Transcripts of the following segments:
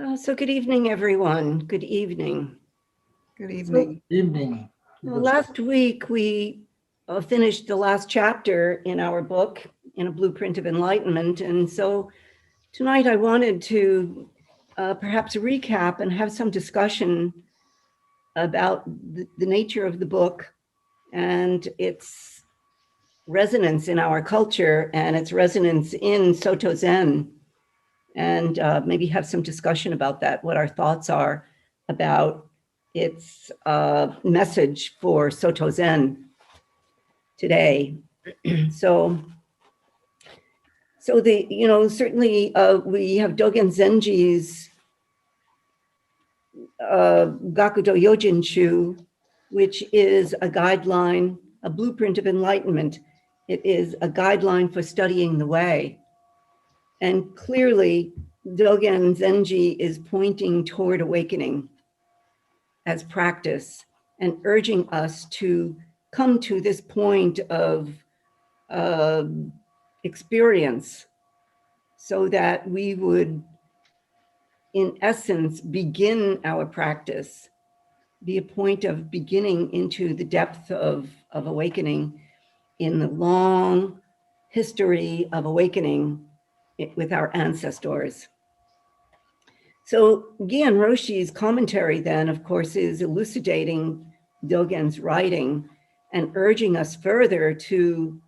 So good evening, everyone. Good evening. Good evening. Evening. Well, last week we finished the last chapter in our book, In a Blueprint of Enlightenment. And so tonight I wanted to perhaps recap and have some discussion about the nature of the book and its resonance in our culture and its resonance in Soto Zen, and maybe have some discussion about that, what our thoughts are about its message for Soto Zen today. So certainly we have Dōgen Zenji's Gakudō Yōjinshū, which is a guideline, a blueprint of enlightenment. It is a guideline for studying the way. And clearly, Dōgen Zenji is pointing toward awakening as practice and urging us to come to this point of experience so that we would, in essence, begin our practice, be a point of beginning into the depth of awakening in the long history of awakening with our ancestors. So Gien Roshi's commentary then, of course, is elucidating Dōgen's writing and urging us further to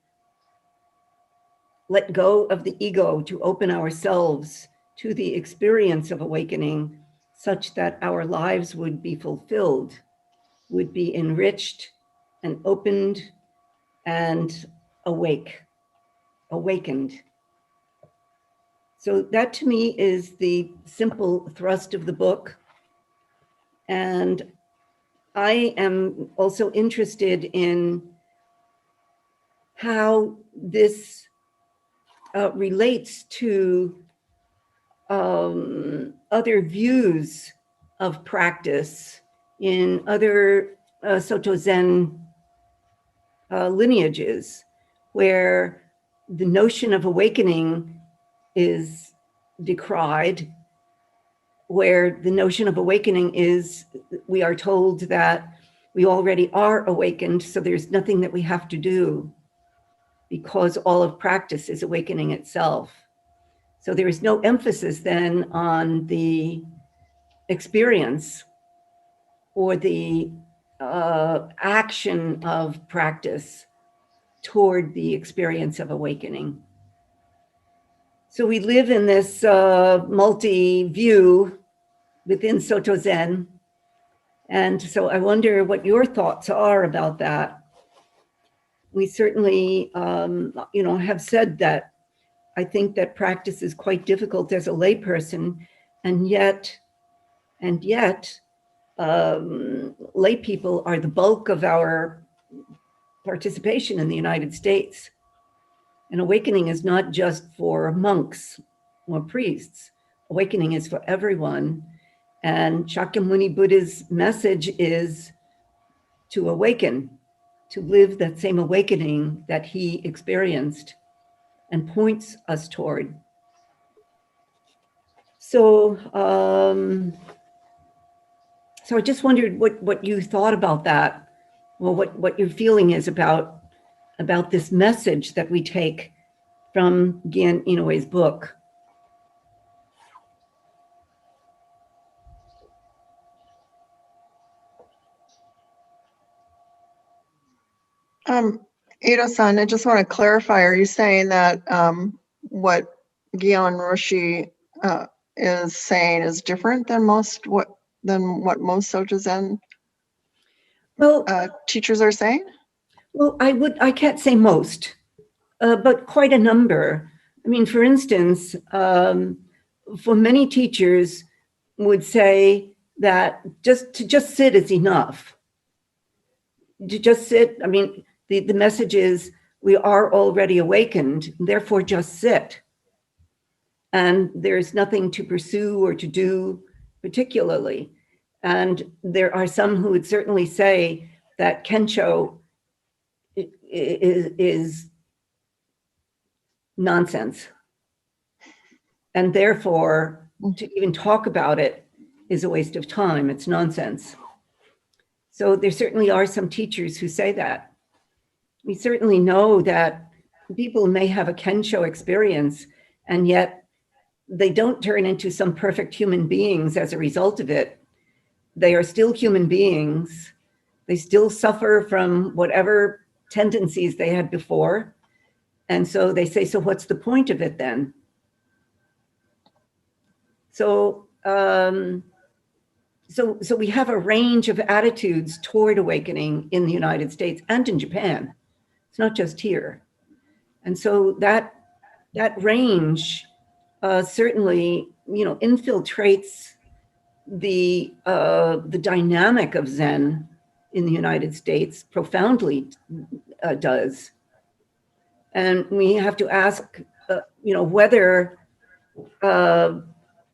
let go of the ego, to open ourselves to the experience of awakening such that our lives would be fulfilled, would be enriched and opened and awakened. So that to me is the simple thrust of the book. And I am also interested in how this relates to other views of practice in other Soto Zen lineages, where the notion of awakening is decried, where the notion of awakening is, we are told that we already are awakened, so there's nothing that we have to do because all of practice is awakening itself. So there is no emphasis then on the experience or the action of practice toward the experience of awakening. So we live in this multi-view within Soto Zen. And so I wonder what your thoughts are about that. We certainly, have said that I think that practice is quite difficult as a layperson, and yet, lay people are the bulk of our participation in the United States. And awakening is not just for monks or priests. Awakening is for everyone. And Shakyamuni Buddha's message is to awaken, to live that same awakening that he experienced and points us toward. So, so I just wondered what you thought about that, or what your feeling is about this message that we take from Gien Inoue's book. Ito-san, I just want to clarify, are you saying that what Gien Roshi is saying is different than what most Soto Zen teachers are saying? Well, I can't say most, but quite a number. I mean, for instance, for many teachers would say that to just sit is enough. To just sit, I mean, the message is we are already awakened, therefore just sit. And there's nothing to pursue or to do particularly. And there are some who would certainly say that Kensho is nonsense. And therefore to even talk about it is a waste of time. It's nonsense. So there certainly are some teachers who say that. We certainly know that people may have a Kensho experience, and yet they don't turn into some perfect human beings as a result of it. They are still human beings. They still suffer from whatever tendencies they had before. And so they say, so what's the point of it then? So we have a range of attitudes toward awakening in the United States and in Japan. It's not just here. And so that range certainly, infiltrates the dynamic of Zen in the United States, profoundly does. And we have to ask, whether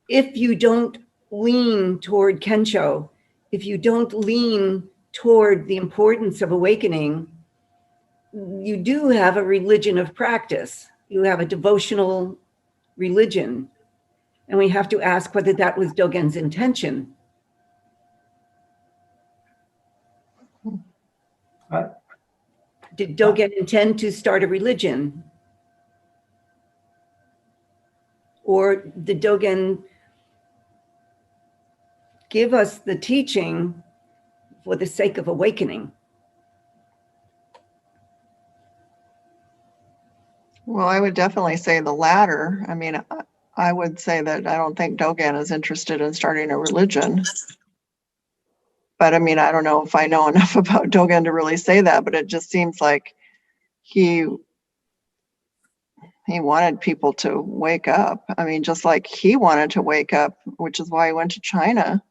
if you don't lean toward Kensho, if you don't lean toward the importance of awakening, you do have a religion of practice. You have a devotional religion. And we have to ask whether that was Dōgen's intention. Did Dōgen intend to start a religion? Or did Dōgen give us the teaching for the sake of awakening? Well, I would definitely say the latter. I mean, I would say that I don't think Dōgen is interested in starting a religion. But I mean, I don't know if I know enough about Dōgen to really say that, but it just seems like he wanted people to wake up. I mean, just like he wanted to wake up, which is why he went to China,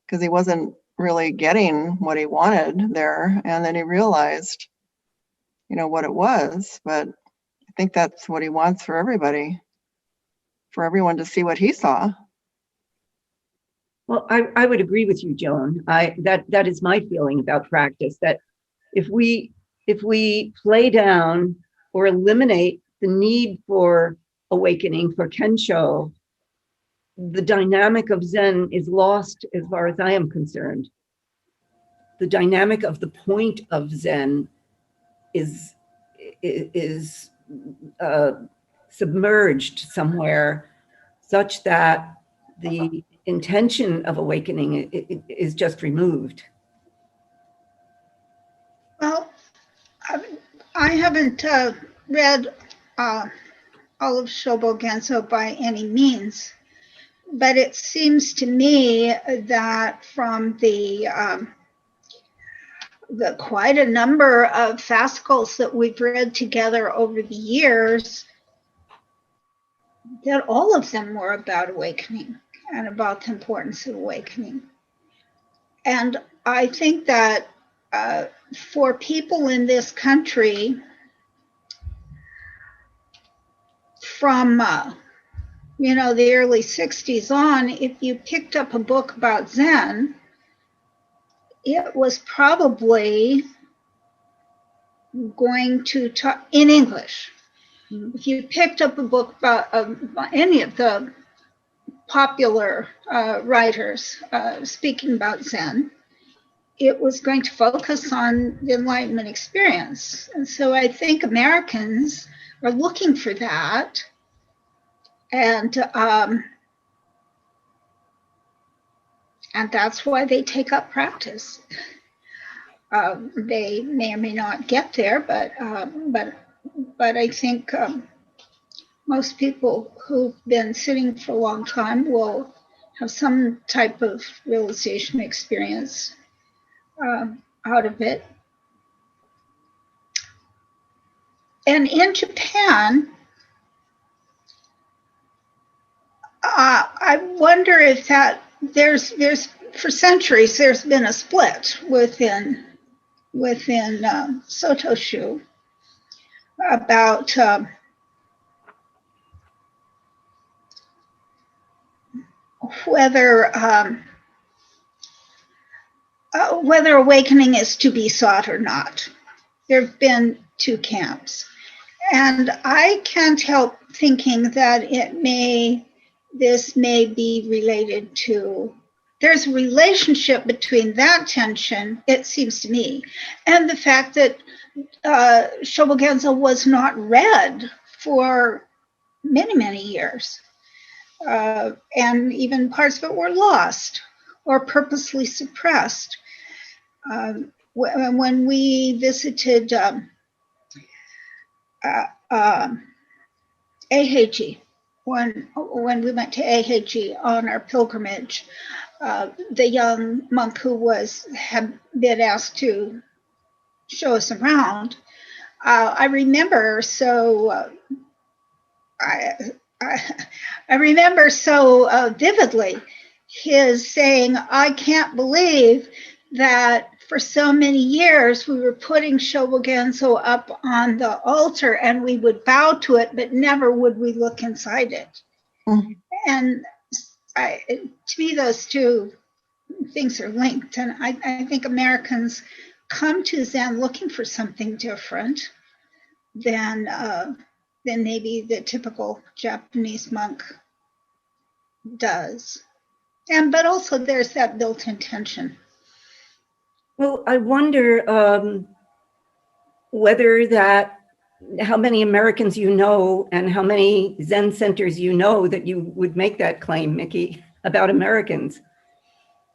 because he wasn't really getting what he wanted there. And then he realized, what it was. But I think that's what he wants for everybody, for everyone to see what he saw. Well, I would agree with you, Joan. That is my feeling about practice, that if we play down or eliminate the need for awakening, for Kensho, the dynamic of Zen is lost as far as I am concerned. The dynamic of the point of Zen is submerged somewhere, such that the intention of awakening is just removed. Well, I haven't read all of Shobo Genso by any means, but it seems to me that from the quite a number of fascicles that we've read together over the years, that all of them were about awakening and about the importance of awakening. And I think that for people in this country, from the early 60s on, if you picked up a book about Zen, it was probably going to talk in English. If you picked up a book about any of the popular writers speaking about Zen, it was going to focus on the Enlightenment experience. And so I think Americans are looking for that. And that's why they take up practice. They may or may not get there, but I think most people who've been sitting for a long time will have some type of realization experience out of it. And in Japan, I wonder if that there's for centuries there's been a split within Sotoshu about whether awakening is to be sought or not. There have been two camps. And I can't help thinking that it may this may be related to, there's a relationship between that tension, it seems to me, and the fact that Shobogenzo was not read for many, many years. And even parts of it were lost or purposely suppressed. When we visited Eiheiji, when we went to Eiheiji on our pilgrimage, the young monk who had been asked to show us around, I remember so I remember so vividly his saying, "I can't believe that for so many years we were putting Shobogenzo up on the altar and we would bow to it, but never would we look inside it." Mm-hmm. And to me, those two things are linked. And I think Americans come to Zen looking for something different than maybe the typical Japanese monk does. But also there's that built-in tension. Well, I wonder how many Americans you know and how many Zen centers you know that you would make that claim, Mickey, about Americans.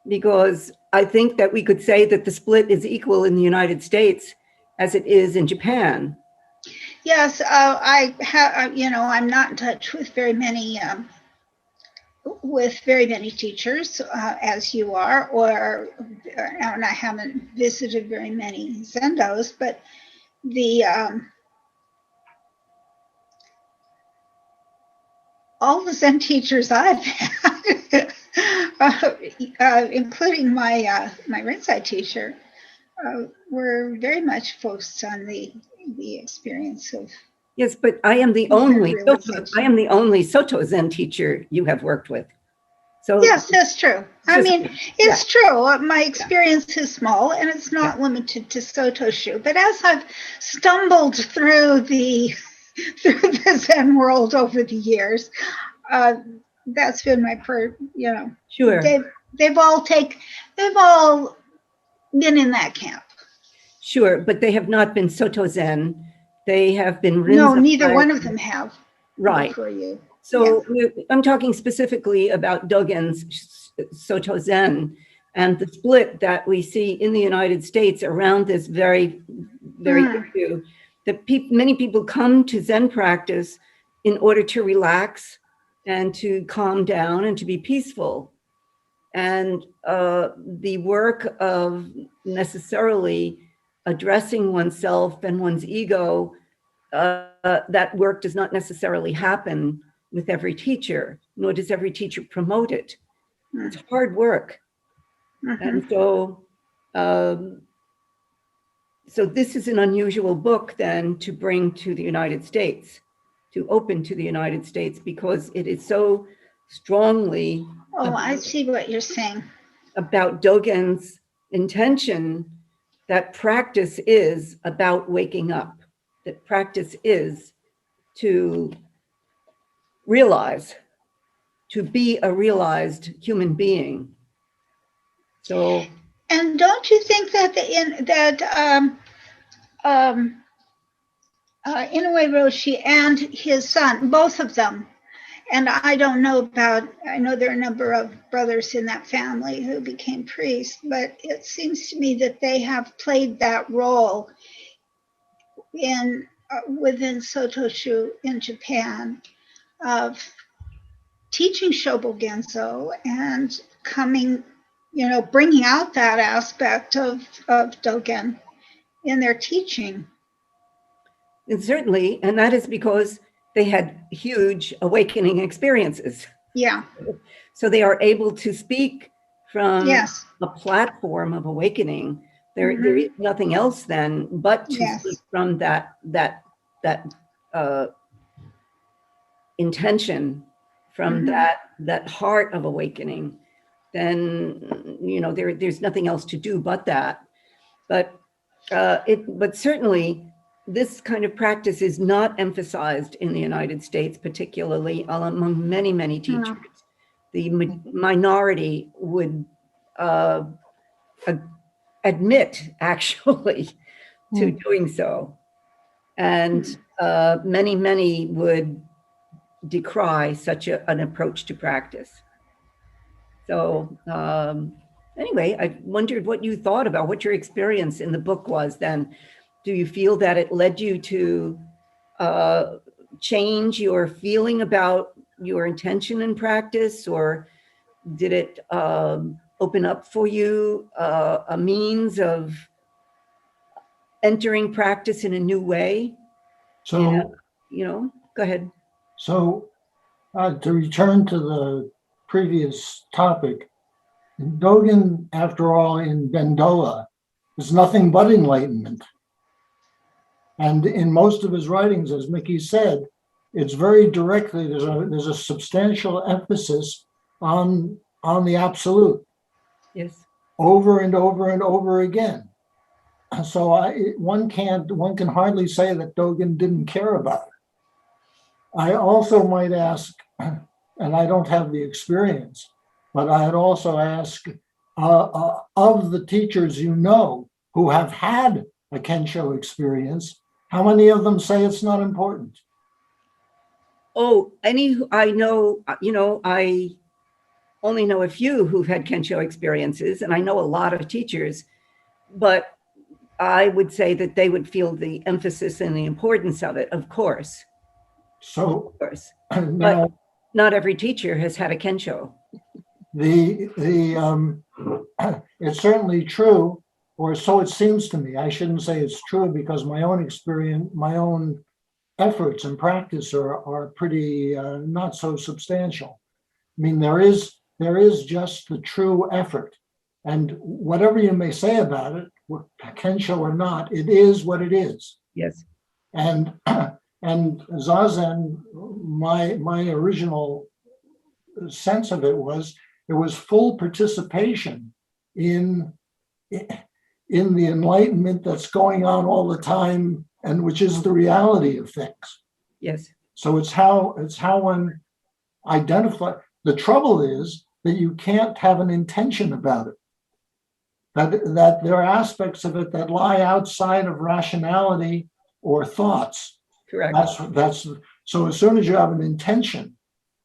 Because I think that we could say that the split is equal in the United States as it is in Japan. Yes, I have. I'm not in touch with very many teachers, as you are, and I haven't visited very many Zendos. But all the Zen teachers I've had, including my Rinzai teacher, were very much focused on the experience of. Yes, but I am the only Soto Zen teacher you have worked with. So yes, that's true. I mean, it's true. My experience is small, and it's not limited to Soto Shu. But as I've stumbled through the Zen world over the years, that's been my Sure. They've all been in that camp. Sure, but they have not been Soto Zen. They have been Rinzai. No, neither one of them have. Right. For you. So I'm talking specifically about Dōgen's Soto Zen and the split that we see in the United States around this very issue. That many people come to Zen practice in order to relax and to calm down and to be peaceful. And the work of necessarily addressing oneself and one's ego, that work does not necessarily happen with every teacher, nor does every teacher promote it. It's hard work. And so this is an unusual book then to bring to the United States, to open to the United States, because it is so strongly. I see what you're saying. About Dōgen's intention that practice is about waking up, that practice is to realize, to be a realized human being. So. And don't you think that Inoue Roshi and his son, both of them, and I know there are a number of brothers in that family who became priests, but it seems to me that they have played that role within Soto Shu in Japan of teaching Shobogenzo and bringing out that aspect of Dōgen in their teaching. And certainly, and that is because they had huge awakening experiences. Yeah. So they are able to speak from a platform of awakening. There is nothing else then but to speak from that intention, from that heart of awakening. Then there's nothing else to do but that. But certainly this kind of practice is not emphasized in the United States, particularly among many, many teachers. The minority would admit, actually, to doing so. And many, many would decry such an approach to practice. So anyway, I wondered what you thought about what your experience in the book was then. Do you feel that it led you to change your feeling about your intention in practice, or did it open up for you a means of entering practice in a new way? So, Go ahead. So to return to the previous topic, Dōgen, after all, in Bendoa, is nothing but enlightenment. And in most of his writings, as Mickey said, it's very directly, there's a substantial emphasis on the absolute. Yes. Over and over and over again. So one can hardly say that Dōgen didn't care about it. I also might ask, and I don't have the experience, but I'd also ask of the teachers who have had a Kensho experience, how many of them say it's not important? Oh, I know, I only know a few who've had Kensho experiences, and I know a lot of teachers, but I would say that they would feel the emphasis and the importance of it, of course. So, of course. now, but not every teacher has had a Kensho. It's certainly true, or so it seems to me. I shouldn't say it's true because my own experience, my own efforts and practice are pretty not so substantial. I mean, there is just the true effort, and whatever you may say about it, Kensho or not, it is what it is. Yes. And Zazen, my original sense of it was full participation in the enlightenment that's going on all the time, and which is the reality of things. Yes. So it's how one identify. The trouble is that you can't have an intention about it. That there are aspects of it that lie outside of rationality or thoughts. Correct. That's so. As soon as you have an intention,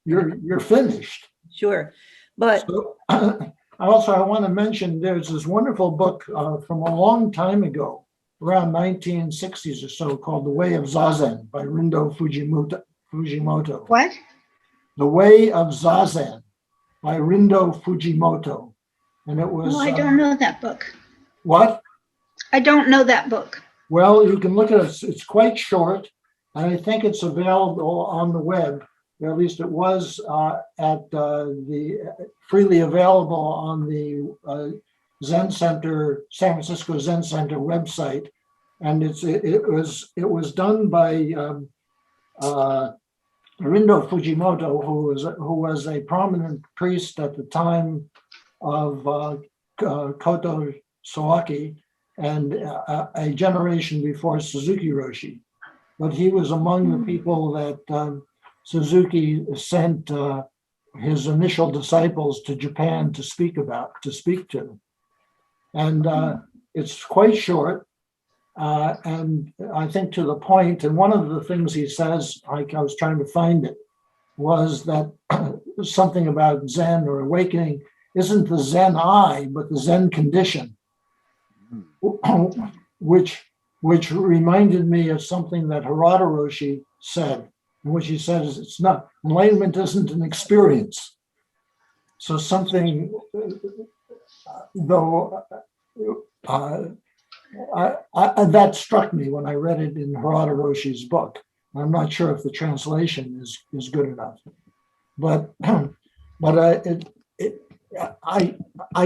you're finished. Sure, but so, I want to mention there's this wonderful book from a long time ago, around 1960s or so, called The Way of Zazen by Rindo Fujimoto. What? The Way of Zazen by Rindo Fujimoto. And it was... I don't know that book. What? I don't know that book. Well, you can look at it. It's quite short, and I think it's available on the web. Or at least it was at the freely available on the Zen Center, San Francisco Zen Center website. And it was done by Rindo Fujimoto, who was a prominent priest at the time of Koto Soaki, and a generation before Suzuki Roshi. But he was among the people that Suzuki sent his initial disciples to Japan to speak to. And it's quite short, and I think to the point. And one of the things he says, like I was trying to find it, was that something about Zen or awakening isn't the Zen I, but the Zen condition, which reminded me of something that Harada Roshi said, in which he says it's not, enlightenment isn't an experience. So something, though, that struck me when I read it in Harada Roshi's book. I'm not sure if the translation is good enough, but I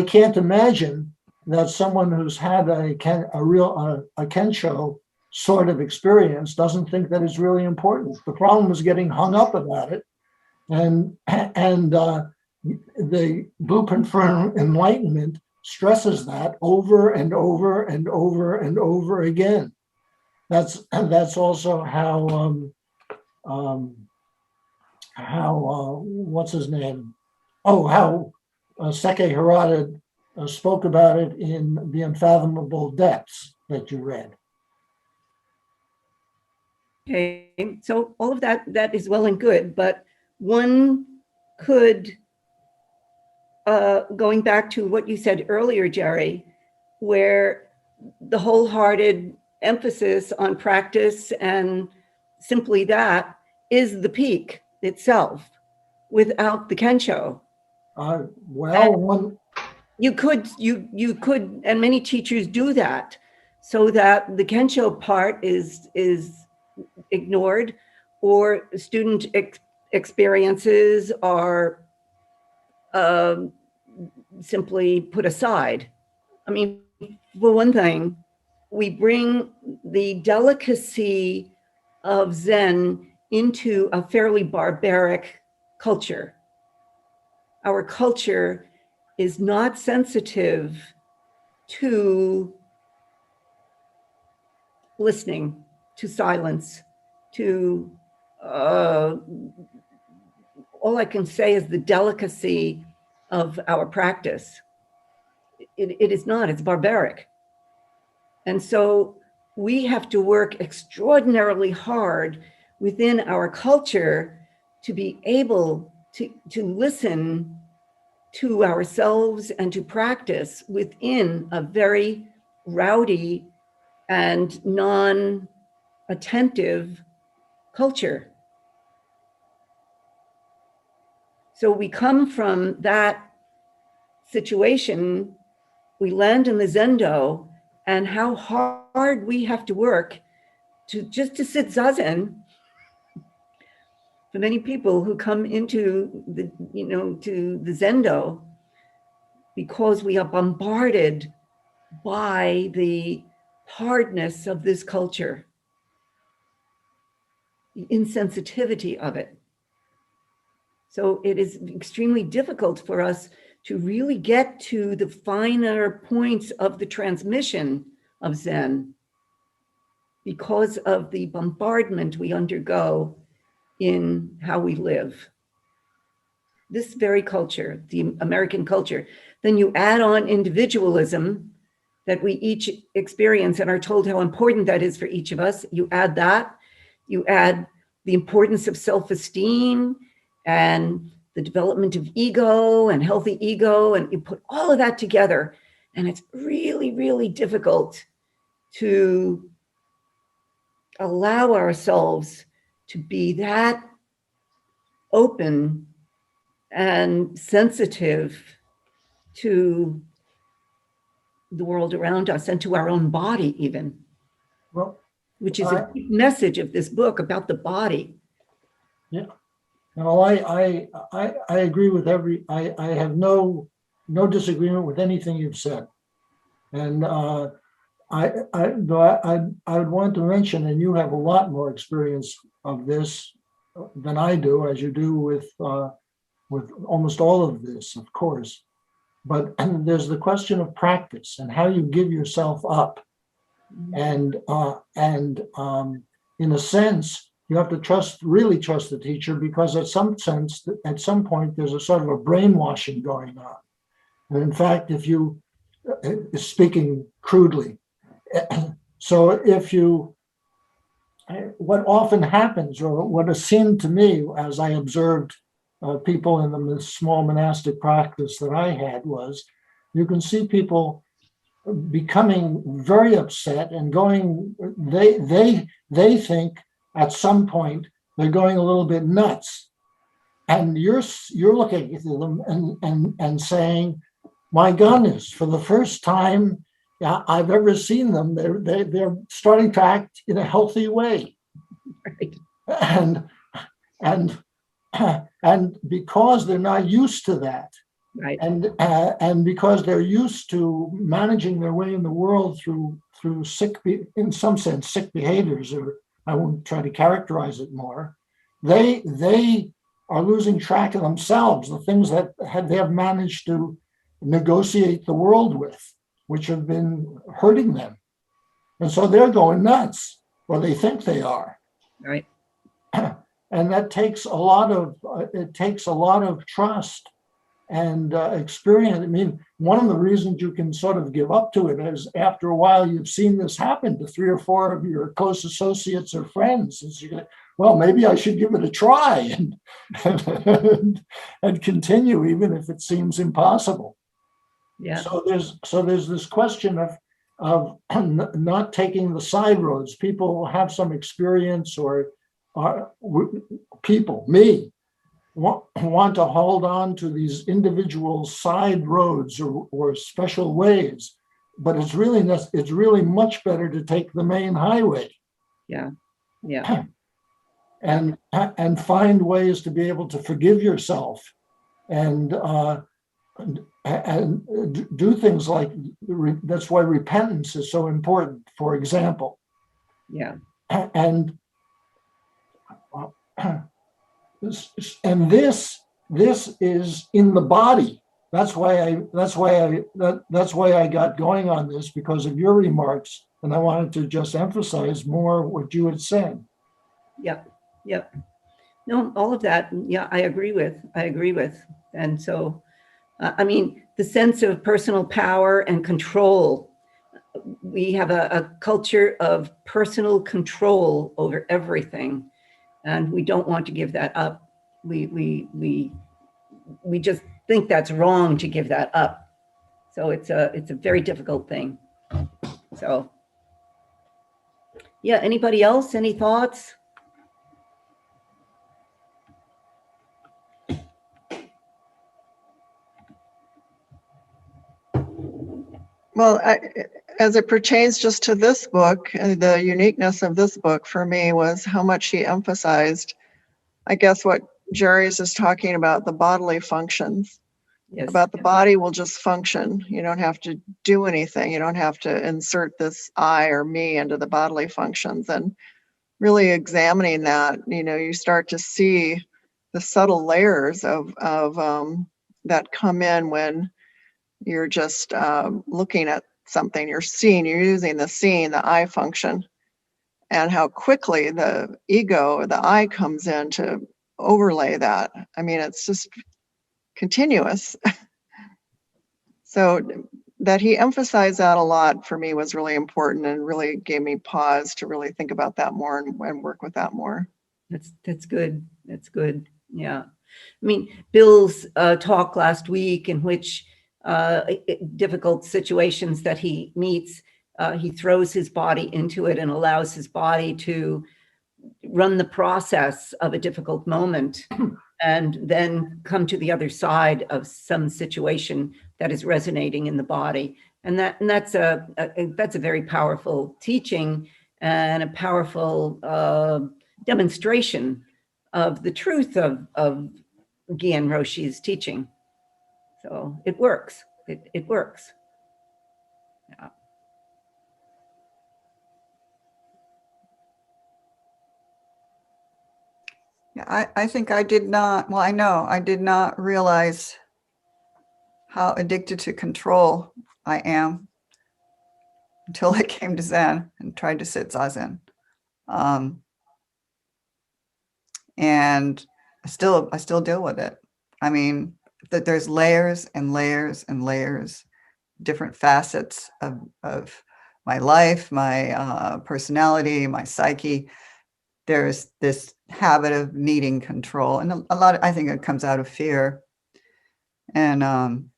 can't imagine that someone who's had a Kensho sort of experience doesn't think that it's really important. The problem is getting hung up about it, and the blueprint for enlightenment stresses that over and over and over and over again. that's also how what's his name? Oh, how Seke Hirata spoke about it in The Unfathomable Depths that you read. Okay, so all of that is well and good, but one could, going back to what you said earlier, Jerry, where the wholehearted emphasis on practice and simply that is the peak itself without the Kensho. You could, and many teachers do that, so that the Kensho part is ignored, or student experiences are simply put aside. I mean, for one thing, we bring the delicacy of Zen into a fairly barbaric culture. Our culture is not sensitive to listening, to silence, to all I can say is the delicacy of our practice. It is not, it's barbaric. And so we have to work extraordinarily hard within our culture to be able to listen to ourselves and to practice within a very rowdy and non-attentive culture. So we come from that situation, we land in the Zendo, and how hard we have to work to sit Zazen. For many people who come into the, to the Zendo, because we are bombarded by the hardness of this culture, the insensitivity of it. So it is extremely difficult for us to really get to the finer points of the transmission of Zen because of the bombardment we undergo in how we live. This very culture, the American culture, then you add on individualism that we each experience and are told how important that is for each of us. You add that, you add the importance of self-esteem and the development of ego and healthy ego, and you put all of that together, and it's really, really difficult to allow ourselves to be that open and sensitive to the world around us and to our own body even, Well, which is a deep message of this book about the body. yeah. No, I agree with I have no disagreement with anything you've said. And I would want to mention, and you have a lot more experience of this than I do, as you do with almost all of this, of course. But there's the question of practice and how you give yourself up. And in a sense, you have to really trust the teacher, because at some point, there's a sort of a brainwashing going on. And in fact, if you, speaking crudely, so what often happens, or what has seemed to me as I observed people in the small monastic practice that I had, was you can see people becoming very upset and going, they think at some point they're going a little bit nuts, and you're looking at them and saying, my goodness, for the first time I've ever seen them, they're starting to act in a healthy way. Right. And because they're not used to that, Right. and because they're used to managing their way in the world through in some sense sick behaviors, or I won't try to characterize it more, they are losing track of themselves, the things that they have managed to negotiate the world with, which have been hurting them, and so they're going nuts. or they think they are. Right. And that takes a lot of trust and experience. I mean, one of the reasons you can sort of give up to it is after a while you've seen this happen to 3 or 4 of your close associates or friends. Is you go, well, maybe I should give it a try and continue, even if it seems impossible. Yeah. So there's this question of not taking the side roads. People have some experience, or people, me, want to hold on to these individual side roads or special ways, but it's really much better to take the main highway. Yeah. Yeah. And find ways to be able to forgive yourself and do things like that's why repentance is so important, for example. Yeah. And this is in the body. That's why I got going on this, because of your remarks, and I wanted to just emphasize more what you had said. Yep. Yep. No, all of that. Yeah, I agree with. And so, I mean, the sense of personal power and control. We have a culture of personal control over everything, and we don't want to give that up. We just think that's wrong to give that up. So it's a very difficult thing. So, yeah. Anybody else? Any thoughts? Well, as it pertains just to this book, the uniqueness of this book for me was how much he emphasized, I guess, what Jerry's is talking about, the bodily functions. Yes. About the body will just function. You don't have to do anything. You don't have to insert this I or me into the bodily functions. And really examining that, you start to see the subtle layers of that come in when you're just looking at something, you're using the seeing, the I function, and how quickly the ego or the I comes in to overlay that. I mean, it's just continuous. So that he emphasized that a lot for me was really important, and really gave me pause to really think about that more and work with that more. That's good. That's good. Yeah. I mean, Bill's talk last week, in which difficult situations that he meets, he throws his body into it and allows his body to run the process of a difficult moment, and then come to the other side of some situation that is resonating in the body. And that's a very powerful teaching, and a powerful demonstration of the truth of Gien Roshi's teaching. So it works. It works. Yeah. Yeah, I think I did not, well, I know I did not realize how addicted to control I am until I came to Zen and tried to sit Zazen. And I still deal with it. I mean, that there's layers and layers and layers, different facets of my life, my personality, my psyche. There's this habit of needing control, and a lot, I think it comes out of fear. And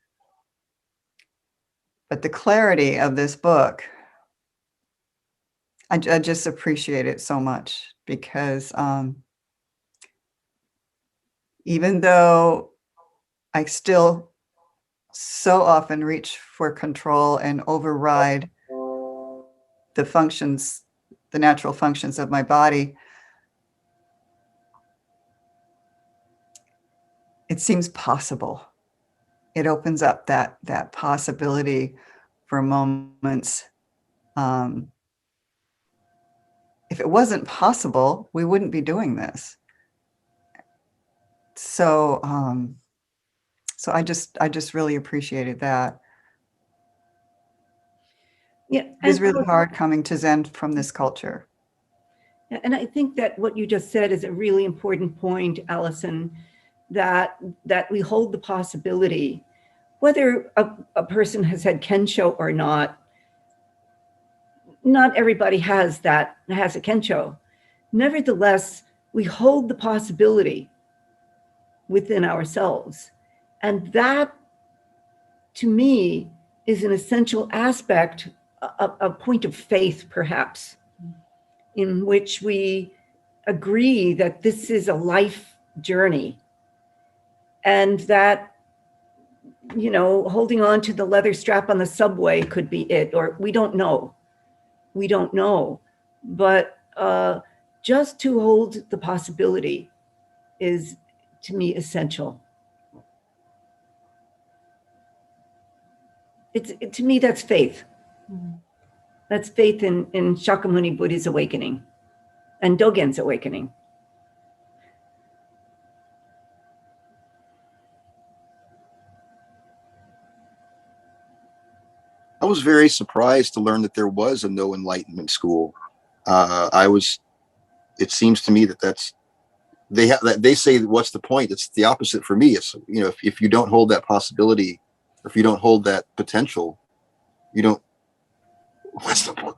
but the clarity of this book, I just appreciate it so much, because even though I still so often reach for control and override the functions, the natural functions of my body, it seems possible. It opens up that possibility for moments. If it wasn't possible, we wouldn't be doing this. So, so I just really appreciated that. Yeah, It was really hard coming to Zen from this culture. And I think that what you just said is a really important point, Allison, that we hold the possibility, whether a person has had Kensho or not everybody has a Kensho. Nevertheless, we hold the possibility within ourselves. And that, to me, is an essential aspect, a point of faith, perhaps, in which we agree that this is a life journey, and that, holding on to the leather strap on the subway could be it, or we don't know. But just to hold the possibility is, to me, essential. To me, that's faith. That's faith in Shakyamuni Buddha's awakening and Dōgen's awakening. I was very surprised to learn that there was a no enlightenment school. It seems to me that they say, what's the point? It's the opposite for me. It's, if you don't hold that possibility, or if you don't hold that potential, you don't, what's the point?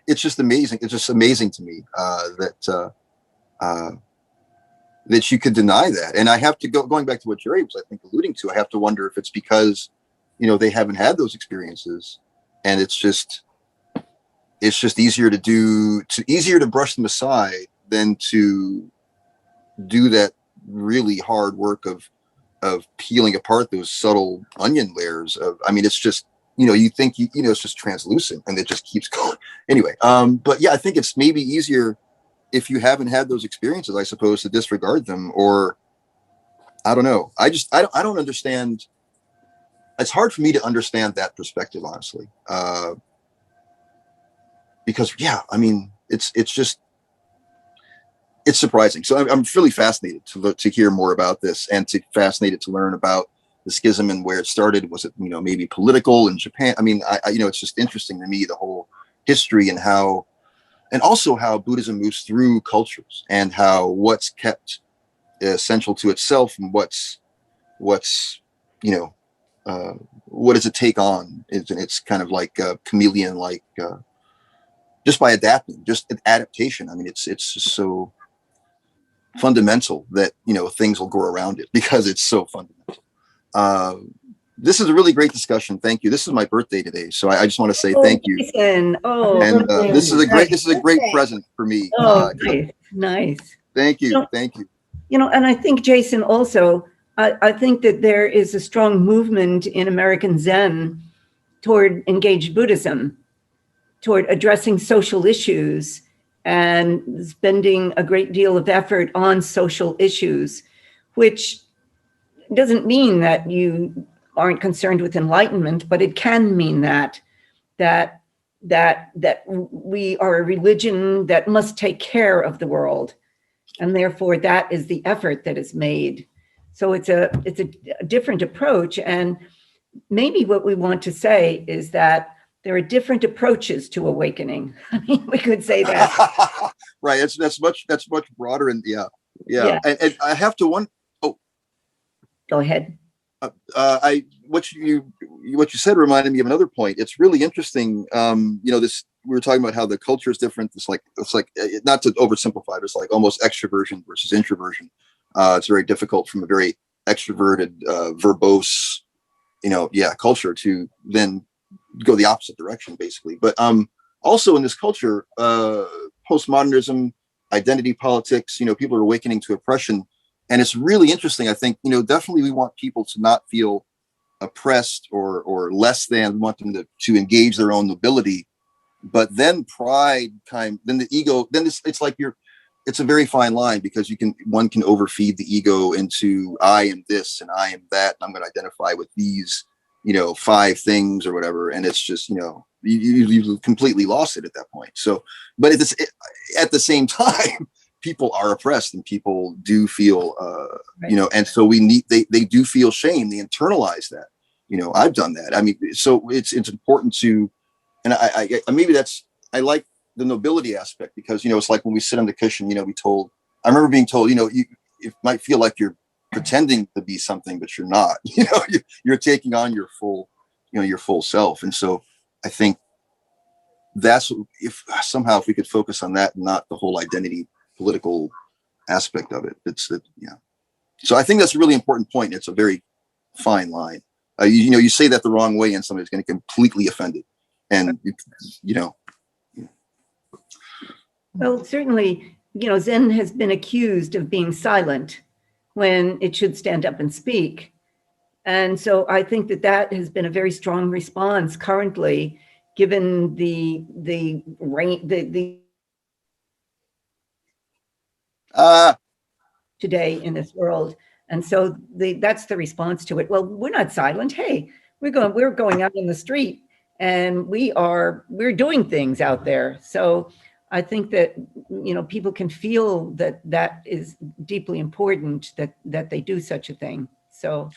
It's just amazing. It's just amazing to me that you could deny that. And I have to going back to what Jerry was, I think, alluding to, I have to wonder if it's because, they haven't had those experiences, and it's just easier to brush them aside than to do that really hard work of peeling apart those subtle onion layers it's just, you think, it's just translucent and it just keeps going. Anyway, but yeah, I think it's maybe easier if you haven't had those experiences, I suppose, to disregard them, or I don't know. I don't understand. It's hard for me to understand that perspective, honestly, because it's surprising. So I'm really fascinated to hear more about this, and fascinated to learn about the schism and where it started. Was it, maybe political in Japan? It's just interesting to me, the whole history, and also how Buddhism moves through cultures, and how what's kept essential to itself and what's what does it take on? It's kind of like a chameleon, like just by adapting, just adaptation. It's just so fundamental that things will grow around it because it's so fundamental. This is a really great discussion. Thank you. This is my birthday today, so I just want to say thank you. Jason. And this is a great present for me. Nice. Thank you. Thank you. And I think, Jason, also, I think that there is a strong movement in American Zen toward engaged Buddhism, toward addressing social issues and spending a great deal of effort on social issues, which doesn't mean that you aren't concerned with enlightenment, but it can mean that we are a religion that must take care of the world. And therefore, that is the effort that is made. So it's a different approach. And maybe what we want to say is that there are different approaches to awakening. We could say that. Right. That's much broader. And yeah. And I have to one. Oh, go ahead. What you said reminded me of another point. It's really interesting. This, we were talking about how the culture is different. It's like not to oversimplify, but it's like almost extroversion versus introversion. It's very difficult from a very extroverted, verbose, culture to then go the opposite direction, basically. But also in this culture, postmodernism, identity politics, people are awakening to oppression. And it's really interesting. I think, definitely we want people to not feel oppressed or less than. We want them to engage their own nobility. But then pride then the ego, then it's like it's a very fine line, because one can overfeed the ego into I am this and I am that, and I'm going to identify with these, 5 things or whatever. And it's just, you completely lost it at that point. So, but at the same time, people are oppressed, and people do feel, right. And so they do feel shame. They internalize that, I've done that. So it's important to, and I maybe I like the nobility aspect, because, you know, it's like when we sit on the cushion, you know, I remember being told, you know, it might feel like you're pretending to be something, but you're not, you know, you're taking on your full, you know, your full self. And so I think that's, if we could focus on that and not the whole identity political aspect of it, yeah. So I think that's a really important point. It's a very fine line. You know, you say that the wrong way and somebody's going to completely offended. And, you know. Well, certainly, you know, Zen has been accused of being silent when it should stand up and speak. And so I think that has been a very strong response currently, given the today in this world. And so that's the response to it. Well, we're not silent. Hey, we're going out in the street and we're doing things out there. So I think that, you know, people can feel that is deeply important, that they do such a thing. So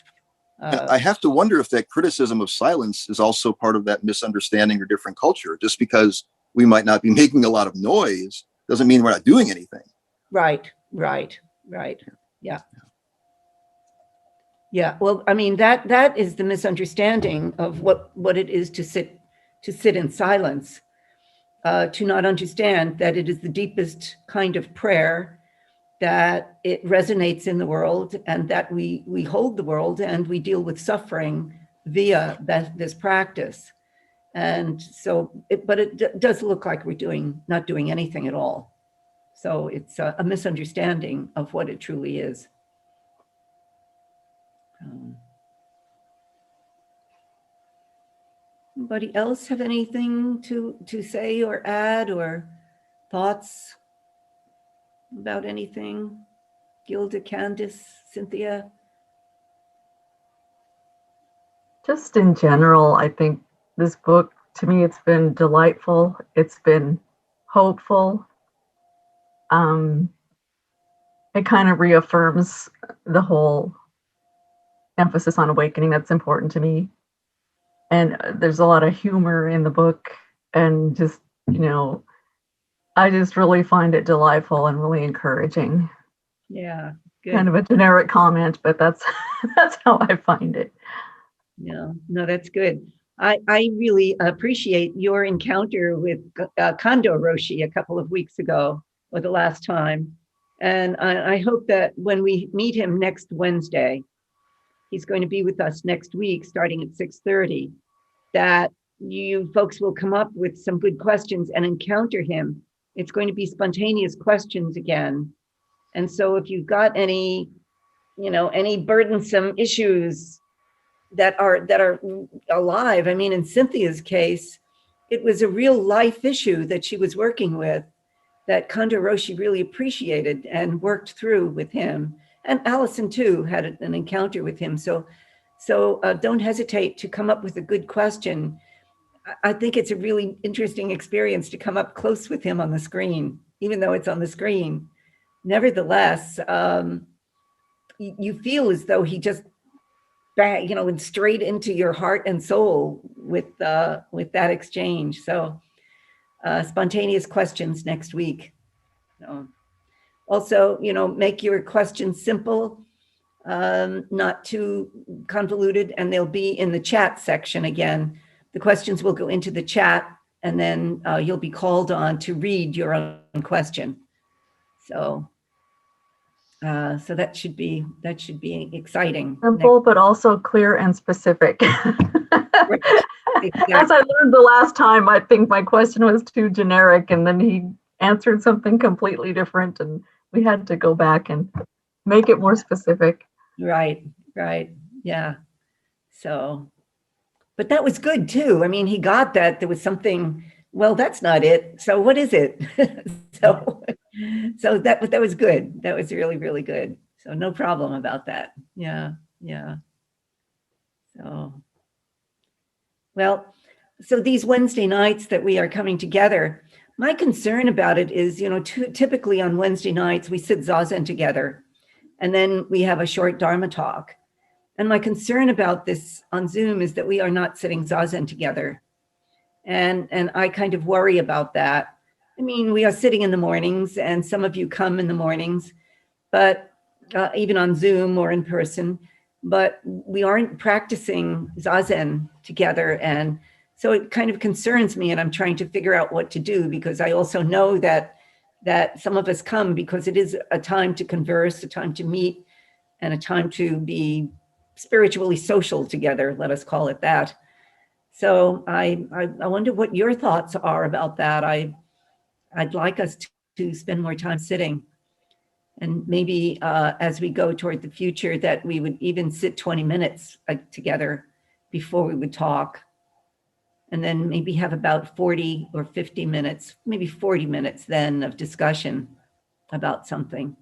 I have to wonder if that criticism of silence is also part of that misunderstanding or different culture. Just because we might not be making a lot of noise doesn't mean we're not doing anything. Right. Yeah. Yeah. Well, I mean, that is the misunderstanding of what it is to sit in silence, to not understand that it is the deepest kind of prayer, that it resonates in the world, and that we hold the world and we deal with suffering via this practice. And so, but it does look like we're not doing anything at all. So it's a misunderstanding of what it truly is. Anybody else have anything to say or add, or thoughts about anything? Gilda, Candice, Cynthia? Just in general, I think this book, to me, it's been delightful. It's been hopeful. It kind of reaffirms the whole emphasis on awakening that's important to me. And there's a lot of humor in the book, and just, you know, I just really find it delightful and really encouraging. Yeah, good. Kind of a generic comment, but that's how I find it. No, that's good. I really appreciate your encounter with Kondo Roshi a couple of weeks ago, or the last time. And I hope that when we meet him next Wednesday, he's going to be with us next week, starting at 6:30, that you folks will come up with some good questions and encounter him. It's going to be spontaneous questions again. And so if you've got any burdensome issues that are alive, I mean, in Cynthia's case, it was a real life issue that she was working with, that Kondo Roshi really appreciated and worked through with him. And Allison too had an encounter with him. So don't hesitate to come up with a good question. I think it's a really interesting experience to come up close with him on the screen, even though it's on the screen. Nevertheless, you feel as though he just, went straight into your heart and soul with that exchange. So spontaneous questions next week. So, also, make your questions simple, not too convoluted, and they'll be in the chat section again. The questions will go into the chat, and then you'll be called on to read your own question. So that should be exciting. Simple, but also clear and specific. Right. Exactly. As I learned the last time, I think my question was too generic, and then he answered something completely different, and we had to go back and make it more specific. Right. Yeah. So, but that was good too. I mean, he got that there was something, well, that's not it. So what is it? So that was good. That was really, really good. So no problem about that. Yeah. So, well, so these Wednesday nights that we are coming together, my concern about it is, typically on Wednesday nights, we sit Zazen together, and then we have a short Dharma talk. And my concern about this on Zoom is that we are not sitting Zazen together. And I kind of worry about that. I mean, we are sitting in the mornings, and some of you come in the mornings, but even on Zoom or in person, but we aren't practicing Zazen together. And so it kind of concerns me, and I'm trying to figure out what to do, because I also know that some of us come because it is a time to converse, a time to meet, and a time to be spiritually social together, let us call it that. So I wonder what your thoughts are about that. I'd like us to spend more time sitting, and maybe as we go toward the future, that we would even sit 20 minutes together before we would talk, and then maybe have about 40 or 50 minutes, maybe 40 minutes then of discussion about something.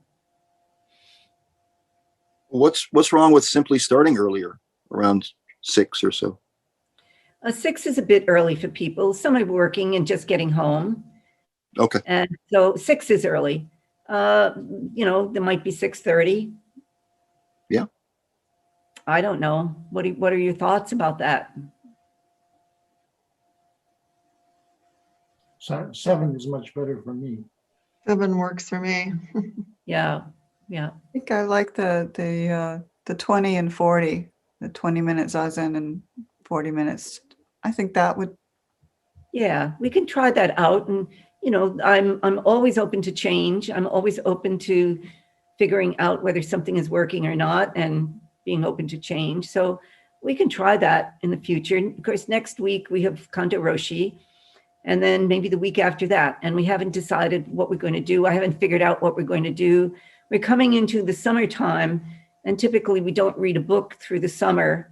What's wrong with simply starting earlier, around 6 or so? 6 is a bit early for people. Some are working and just getting home. Okay. And so 6 is early. There might be 6:30. Yeah. I don't know. What are your thoughts about that? 7 is much better for me. 7 works for me. Yeah. I think I like the 20 and 40, the 20 minutes Zazen and 40 minutes. I think that would. Yeah, we can try that out. And, I'm always open to change. I'm always open to figuring out whether something is working or not, and being open to change. So we can try that in the future. And of course, next week we have Kondo Roshi, and then maybe the week after that. And we haven't decided what we're going to do. I haven't figured out what we're going to do. We're coming into the summertime, and typically we don't read a book through the summer.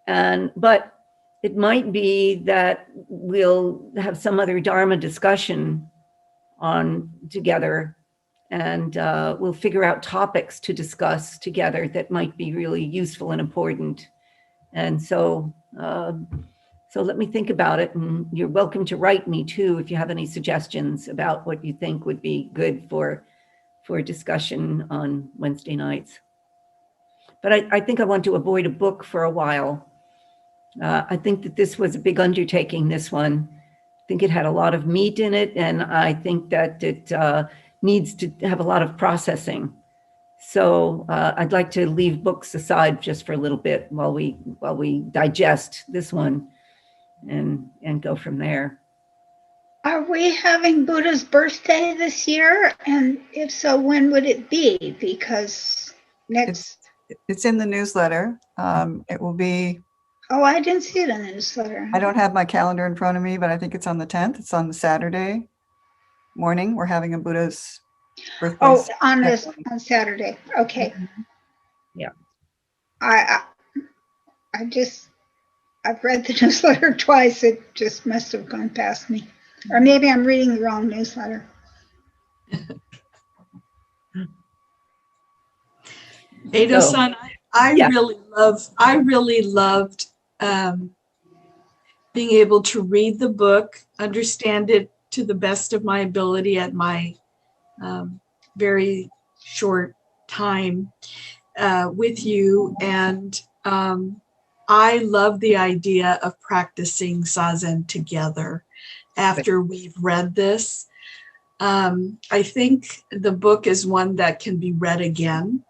But it might be that we'll have some other Dharma discussion on together, and we'll figure out topics to discuss together that might be really useful and important. And so let me think about it, and you're welcome to write me too if you have any suggestions about what you think would be good for discussion on Wednesday nights. But I think I want to avoid a book for a while. I think that this was a big undertaking, this one. I think it had a lot of meat in it, and I think that it needs to have a lot of processing. So I'd like to leave books aside just for a little bit while we digest this one and go from there. Are we having Buddha's birthday this year? And if so, when would it be? Because It's in the newsletter. It will be. Oh, I didn't see it in the newsletter. I don't have my calendar in front of me, but I think it's on the 10th. It's on the Saturday morning. We're having a Buddha's birthday. Oh, on Saturday. Okay. Yeah. I've read the newsletter twice. It just must have gone past me. Or maybe I'm reading the wrong newsletter. Ada-san, I really loved being able to read the book, understand it to the best of my ability at my very short time with you. And I love the idea of practicing Zazen together after we've read this. I think the book is one that can be read again.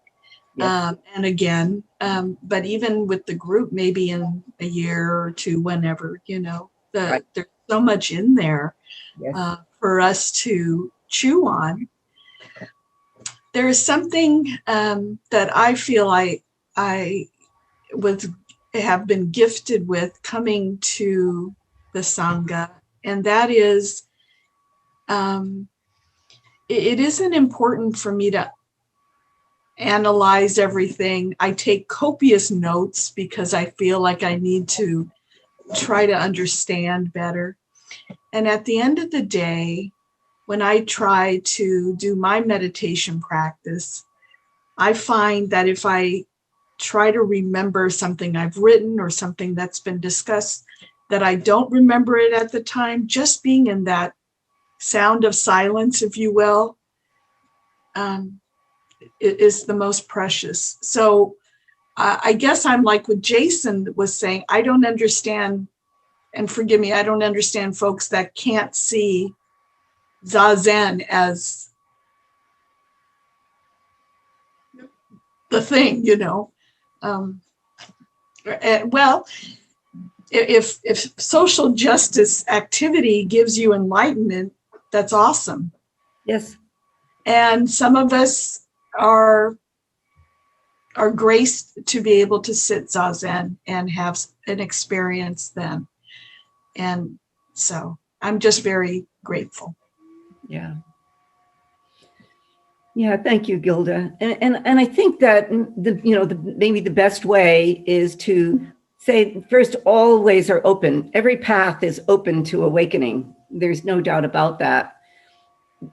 Yes. And again, but even with the group, maybe in a year or two, whenever, right. There's so much in there yes. For us to chew on. There is something that I feel I have been gifted with coming to the Sangha, and that is, it isn't important for me to analyze everything. I take copious notes because I feel like I need to try to understand better. And at the end of the day, when I try to do my meditation practice, I find that if I try to remember something I've written or something that's been discussed, that I don't remember it at the time, just being in that sound of silence, if you will, is the most precious. So I guess I'm like what Jason was saying. I don't understand, and forgive me, I don't understand folks that can't see Zazen as the thing, you know. Well, if social justice activity gives you enlightenment, that's awesome. Yes. And some of us are graced to be able to sit Zazen and have an experience then. And so I'm just very grateful. Yeah. Yeah, thank you, Gilda. And I think that maybe the best way is to say, first, all ways are open. Every path is open to awakening. There's no doubt about that.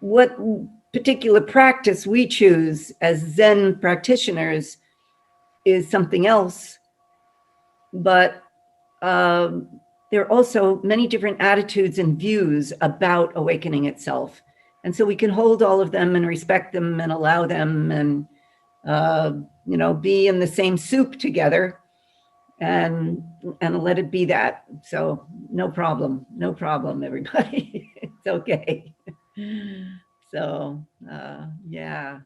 What particular practice we choose as Zen practitioners is something else. But there are also many different attitudes and views about awakening itself. And so we can hold all of them and respect them and allow them and, be in the same soup together and let it be that. So no problem, everybody. It's okay. So, yeah.